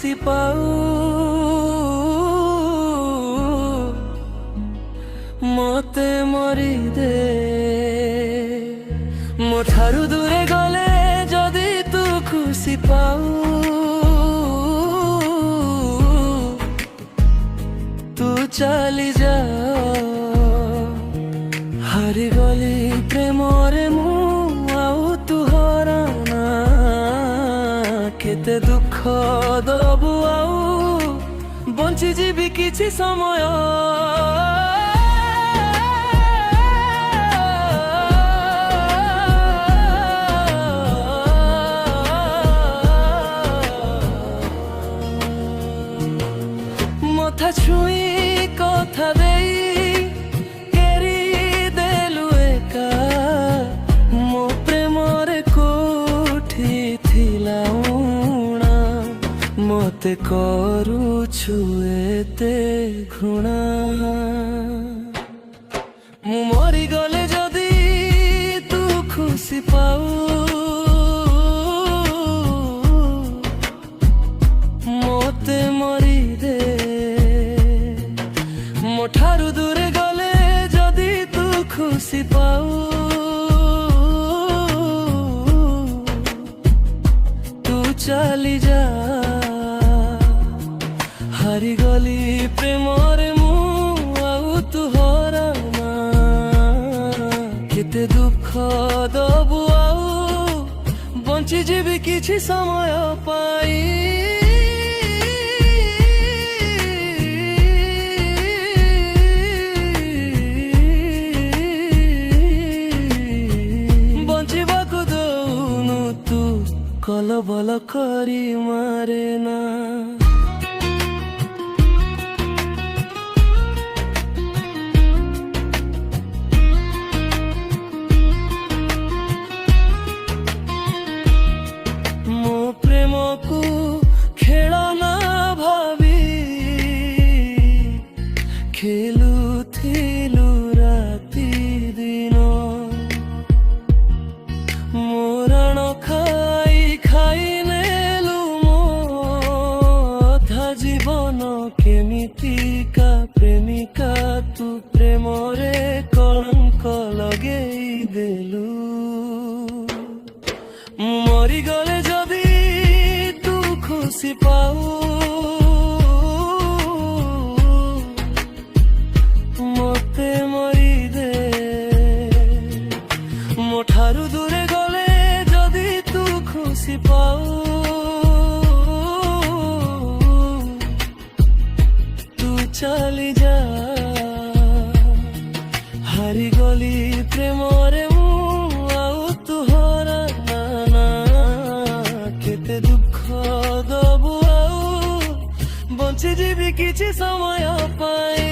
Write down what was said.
खुशी पाऊ मते मरी दे मो ठारू दूरे गले जदि तू खुशी पाऊ तू चली जा हारी गली प्रेमरे मु आउ तू हराना केते दुख दबु आउ बंची जीवी किछि समय मथा छुई कथा देई केरी देलु एका मो प्रेमरे कोठी थिला उणा मते करूछु एते घृणा मु मरी गले जदि तू खुशी पाऊ मते मरी दे मो ठारू दूरे गले जदि तू खुशी पाऊ तू चली जा हारी गली प्रेमरे मु आउ तू हराना केते दुख दबु आउ बंची जीवी किछि समय पाई कल बल करी मारे ना मो प्रेम को खेलना भावी खेलु थिलु राति दिन मोरण खाई खाई नेलु मोधा जीवन केमितिका प्रेमिका तू प्रेमरे कलंक लगेई देलु मरी गले जदि तू खुशी पाऊ मते मरी दे मो ठारू दूरे गले जदि तू खुशी पाऊ तू चली जा हारी गली प्रेमरे मु आउ तू हराना केते दुख दबु आउ बंची जीवी किछि समय पाए